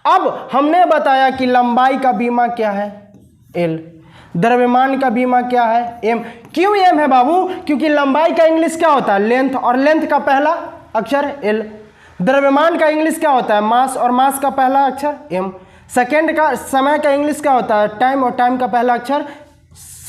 अब हमने बताया कि लंबाई का बीमा क्या है, L, द्रव्यमान का बीमा क्या है, M। क्यों M है बाबू, क्योंकि लंबाई का इंग्लिश क्या होता है, लेंथ, और लेंथ का पहला अक्षर L। द्रव्यमान का इंग्लिश क्या होता है, मास, और मास का पहला अक्षर M। सेकेंड का समय का इंग्लिश क्या होता है? टाइम, और टाइम का पहला अक्षर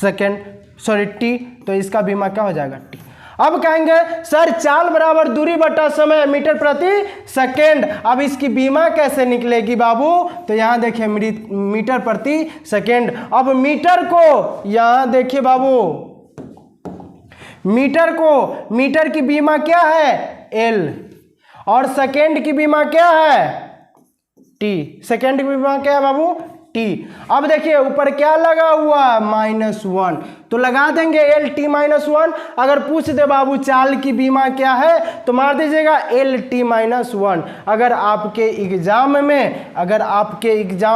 सेकेंड, सॉरी टी, तो इसका बीमा क्या हो जाएगा? टी। अब कहेंगे सर चाल बराबर दूरी बटा समय मीटर प्रति सेकेंड, अब इसकी बीमा कैसे निकलेगी बाबू? तो यहाँ देखिए मीटर प्रति सेकेंड। अब मीटर को यहाँ देखिए बाबू, मीटर की बीमा क्या है? एल, और सेकेंड की बीमा क्या है? टी। सेकेंड की बीमा क्या है बाबू? टी। अब देखिए ऊपर क्या लगा हुआ? -1, तो लगा देंगे एल टी -1। अगर पूछ दे बाबू चाल की बीमा क्या है तो मार दीजिएगा एल टी -1। अगर आपके एग्जाम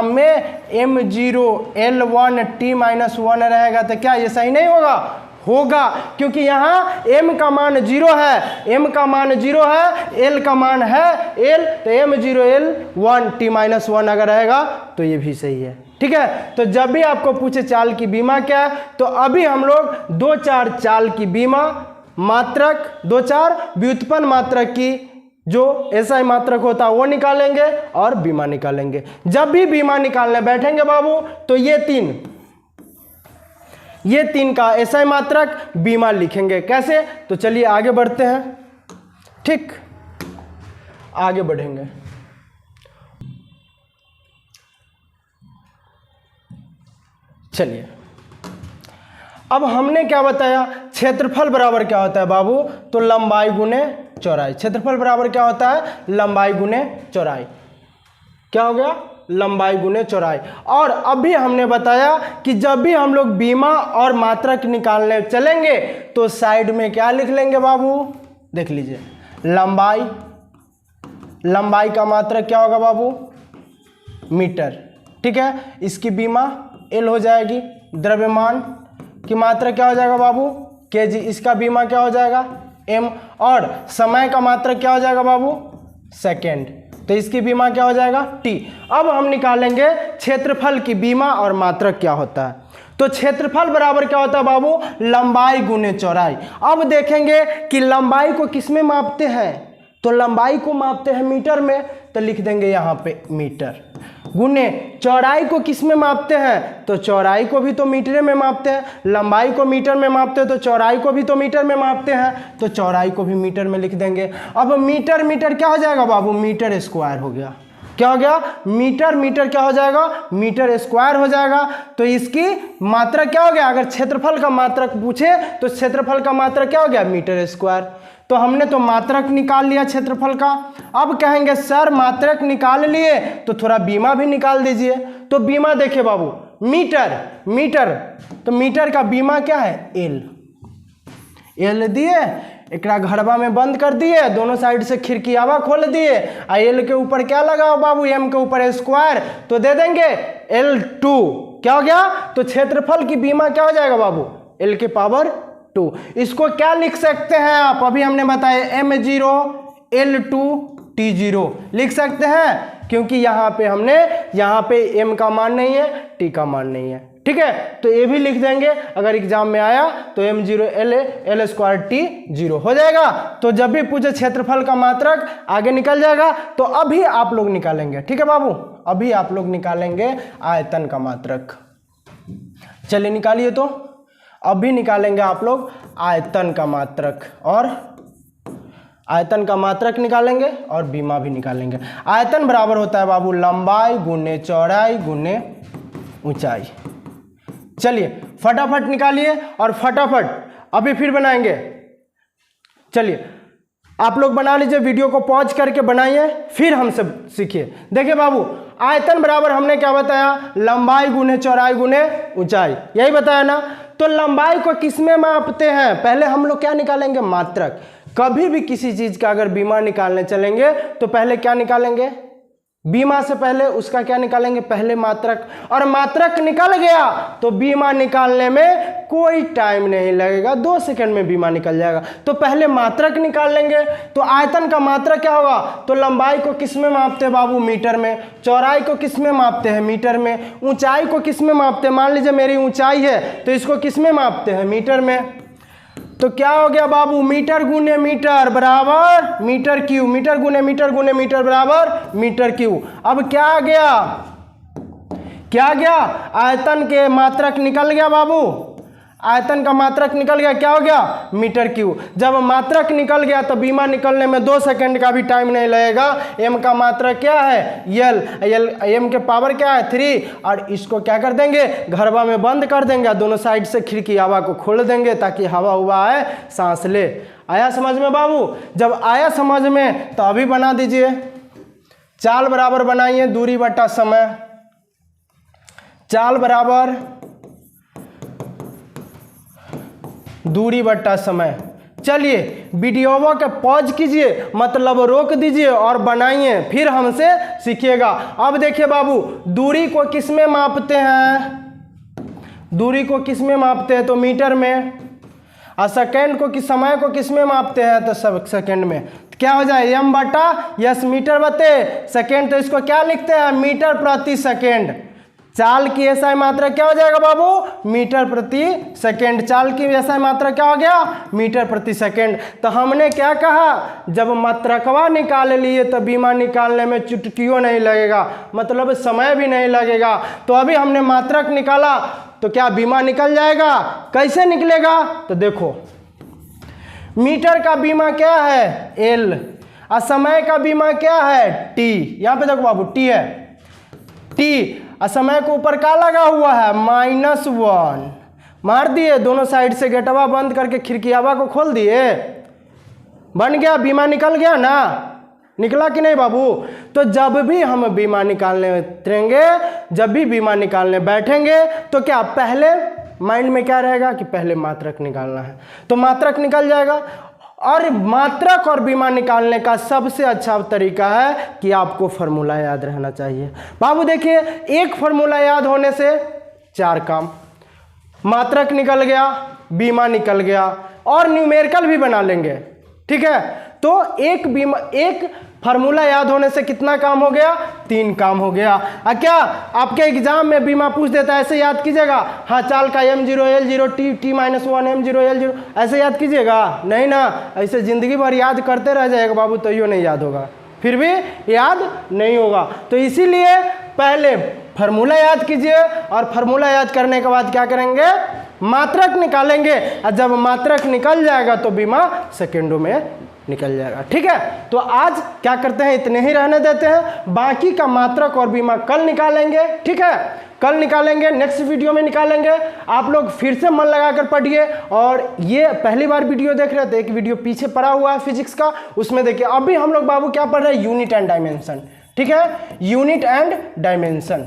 में M0 L1 T -1 रहेगा तो क्या ये सही नहीं होगा, क्योंकि यहाँ m का मान 0 है, m का मान 0 है, l का मान है l, तो M0 L1 T -1 अगर रहेगा तो ये भी सही है। ठीक है, तो जब भी आपको पूछे चाल की बीमा क्या है, तो अभी हम लोग 2-4 चाल की बीमा मात्रक, 2-4 व्युत्पन्न मात्रक की जो SI मात्रक होता है वो निकालेंगे और बीमा निकालेंगे। जब भी बीमा निकालने बैठेंगे बाबू तो ये तीन का SI मात्रक बीमा लिखेंगे। कैसे? तो चलिए आगे बढ़ते हैं। ठीक, आगे बढ़ेंगे। चलिए, अब हमने क्या बताया? क्षेत्रफल बराबर क्या होता है बाबू? तो लंबाई गुने चौड़ाई। क्षेत्रफल बराबर क्या होता है? लंबाई गुने चौड़ाई। क्या हो गया? लंबाई गुने चौड़ाई। और अभी हमने बताया कि जब भी हम लोग बीमा और मात्रक निकालने चलेंगे तो साइड में क्या लिख लेंगे बाबू? देख लीजिए, लंबाई का मात्रक क्या होगा बाबू? मीटर। ठीक है, इसकी बीमा एल हो जाएगी। द्रव्यमान की मात्रा क्या हो जाएगा बाबू? केजी। इसका बीमा क्या हो जाएगा? एम। और समय का मात्रक क्या हो जाएगा बाबू? सेकेंड, तो इसकी बीमा क्या हो जाएगा? टी। अब हम निकालेंगे क्षेत्रफल की बीमा और मात्रक क्या होता है। तो क्षेत्रफल बराबर क्या होता है बाबू? लंबाई गुने चौड़ाई। अब देखेंगे कि लंबाई को किस में मापते हैं? तो लंबाई को मापते हैं मीटर में, तो लिख देंगे यहाँ पे मीटर। गुने चौड़ाई को किस में मापते हैं? तो चौड़ाई को भी तो मीटर में मापते हैं। लंबाई को मीटर में मापते हैं तो चौड़ाई को भी तो मीटर में मापते हैं, तो चौड़ाई को भी मीटर में लिख देंगे। अब मीटर क्या हो जाएगा बाबू? मीटर स्क्वायर हो गया। क्या हो गया? मीटर क्या हो जाएगा? मीटर स्क्वायर हो जाएगा। तो इसकी मात्रा क्या हो गया? अगर क्षेत्रफल का मात्रक पूछे तो क्षेत्रफल का मात्रक क्या हो गया? Metre square. तो हमने तो मात्रक निकाल लिया क्षेत्रफल का। अब कहेंगे सर मात्रक निकाल लिए तो थोड़ा बीमा भी निकाल दीजिए। तो बीमा देखिए बाबू, मीटर, तो मीटर का बीमा क्या है? एल दिए, एकरा घरवा में बंद कर दिए, दोनों साइड से खिड़कियावा खोल दिए, एल के ऊपर क्या लगाओ बाबू? एम के ऊपर स्क्वायर, तो दे देंगे L2। क्या हो गया? तो क्षेत्रफल की बीमा क्या हो जाएगा बाबू? L के पावर 2। इसको क्या लिख सकते हैं आप? अभी हमने बताया M0 L2 T0 लिख सकते हैं, क्योंकि यहाँ पे M का मान नहीं है, T का मान नहीं है। ठीक है, तो ये भी लिख देंगे। अगर एग्जाम में आया तो M0 L स्क्वायर T0 हो जाएगा। तो जब भी पूछे क्षेत्रफल का मात्रक आगे निकल जाएगा। तो अभी आप लोग निकालेंगे, ठीक है बाबू, अभी आप लोग निकालेंगे आयतन का मात्रक। चलिए निकालिए। तो अभी निकालेंगे आप लोग आयतन का मात्रक, और आयतन का मात्रक निकालेंगे और बीमा भी निकालेंगे। आयतन बराबर होता है बाबू लंबाई गुने चौड़ाई गुने ऊंचाई। चलिए फटाफट निकालिए और फटाफट अभी फिर बनाएंगे। चलिए आप लोग बना लीजिए, वीडियो को पॉज करके बनाइए, फिर हमसे सीखिए। देखिए बाबू, आयतन बराबर हमने क्या बताया? लंबाई गुने चौड़ाई गुने ऊंचाई, यही बताया ना। तो लंबाई को किस में मापते हैं? पहले हम लोग क्या निकालेंगे? मात्रक। कभी भी किसी चीज का अगर बीमा निकालने चलेंगे तो पहले क्या निकालेंगे? बीमा से पहले उसका क्या निकालेंगे? पहले मात्रक। और मात्रक निकल गया तो बीमा निकालने में कोई टाइम नहीं लगेगा, 2 सेकंड में बीमा निकल जाएगा। तो पहले मात्रक निकाल लेंगे। तो आयतन का मात्रक क्या होगा? तो लंबाई को किस में मापते हैं बाबू? मीटर में। चौड़ाई को किस में मापते हैं? मीटर में। ऊंचाई को किस में मापते हैं? मान लीजिए मेरी ऊंचाई है तो इसको किस में मापते हैं? मीटर में। तो क्या हो गया बाबू? मीटर गुने मीटर बराबर मीटर क्यूब, मीटर गुने मीटर बराबर मीटर क्यूब। अब क्या आ गया? क्या आ गया, आयतन के मात्रक निकल गया बाबू, आयतन का मात्रक निकल गया, क्या हो गया, मीटर क्यूब। जब मात्रक निकल गया तो बीमा निकलने में 2 सेकंड का भी टाइम नहीं लगेगा। एम का मात्रक क्या है, एल एम के पावर क्या है 3, और इसको क्या कर देंगे, घरवा में बंद कर देंगे, दोनों साइड से खिड़की हवा को खोल देंगे ताकि हवा हुआ है सांस ले। आया समझ में बाबू? जब आया समझ में तो अभी बना दीजिए, चाल बराबर बनाइए दूरी बटा समय, चाल बराबर दूरी बट्टा समय। चलिए वीडियो के पॉज कीजिए, मतलब रोक दीजिए और बनाइए, फिर हमसे सीखिएगा। अब देखिए बाबू, दूरी को किस में मापते हैं, दूरी को किस में मापते हैं, तो मीटर में, और सेकेंड को किस, समय को किस में मापते हैं, तो सब सेकेंड में। तो क्या हो जाए, एम बटा यस मीटर बटे सेकेंड, तो इसको क्या लिखते हैं, मीटर प्रति सेकेंड। चाल की एसआई मात्रा क्या हो जाएगा बाबू, मीटर प्रति सेकेंड। चाल की एसआई मात्रा क्या हो गया, मीटर प्रति सेकेंड। तो हमने क्या कहा, जब मात्रकवा निकाल लिए तो बीमा निकालने में चुटकियों नहीं लगेगा, मतलब समय भी नहीं लगेगा। तो अभी हमने मात्रक निकाला तो क्या बीमा निकल जाएगा, कैसे निकलेगा, तो देखो मीटर का बीमा क्या है एल, और समय का बीमा क्या है टी। यहाँ पे देखो बाबू टी है, टी, और समय को ऊपर क्या लगा हुआ है -1, मार दिए, दोनों साइड से गेटवा बंद करके खिड़की हवा को खोल दिए, बन गया, बीमा निकल गया ना, निकला कि नहीं बाबू। तो जब भी हम बीमा निकालने उतरेंगे, जब भी बीमा निकालने बैठेंगे, तो क्या पहले माइंड में क्या रहेगा कि पहले मात्रक निकालना है, तो मात्रक निकल जाएगा। और मात्रक और बीमा निकालने का सबसे अच्छा तरीका है कि आपको फॉर्मूला याद रहना चाहिए। बाबू देखिए, एक फॉर्मूला याद होने से 4 काम, मात्रक निकल गया, बीमा निकल गया, और न्यूमेरिकल भी बना लेंगे, ठीक है। तो एक फार्मूला याद होने से कितना काम हो गया, 3 काम हो गया। क्या आपके एग्जाम में बीमा पूछ देता है, ऐसे याद कीजिएगा, हाँ चाल का M0 L0 T-1 M0 L0 ऐसे याद कीजिएगा, नहीं ना, ऐसे जिंदगी भर याद करते रह जाएगा बाबू, तो यो नहीं याद होगा, फिर भी याद नहीं होगा। तो इसीलिए पहले फार्मूला याद कीजिए, और फार्मूला याद करने के बाद क्या करेंगे, मात्रक निकालेंगे, और जब मात्रक निकल जाएगा तो बीमा सेकेंडों में निकल जाएगा, ठीक है। तो आज क्या करते हैं, इतने ही रहने देते हैं, बाकी का मात्रक और बीमा कल निकालेंगे, ठीक है, कल निकालेंगे, नेक्स्ट वीडियो में निकालेंगे। आप लोग फिर से मन लगाकर पढ़िए, और ये पहली बार वीडियो देख रहे थे, एक वीडियो पीछे पड़ा हुआ है फिजिक्स का, उसमें देखिए। अभी हम लोग बाबू क्या पढ़ रहे हैं, यूनिट एंड डायमेंशन, ठीक है, यूनिट एंड डायमेंशन,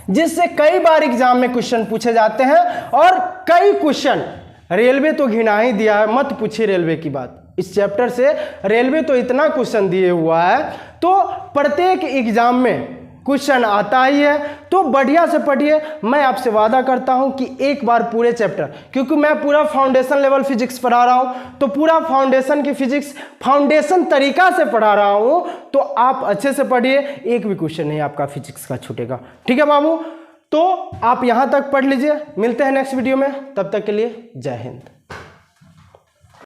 जिससे कई बार एग्जाम में क्वेश्चन पूछे जाते हैं, और कई क्वेश्चन रेलवे तो घिना ही दिया है, मत पूछिए रेलवे की बात, इस चैप्टर से रेलवे तो इतना क्वेश्चन दिए हुआ है, तो प्रत्येक एग्जाम में क्वेश्चन आता ही है। तो बढ़िया से पढ़िए, मैं आपसे वादा करता हूं कि एक बार पूरे चैप्टर, क्योंकि मैं पूरा फाउंडेशन लेवल फिजिक्स पढ़ा रहा हूं, तो पूरा फाउंडेशन की फिजिक्स फाउंडेशन तरीका से पढ़ा रहा हूं, तो आप अच्छे से पढ़िए, एक भी क्वेश्चन नहीं आपका फिजिक्स का छूटेगा, ठीक है बाबू। तो आप यहां तक पढ़ लीजिए, मिलते हैं नेक्स्ट वीडियो में, तब तक के लिए जय हिंद।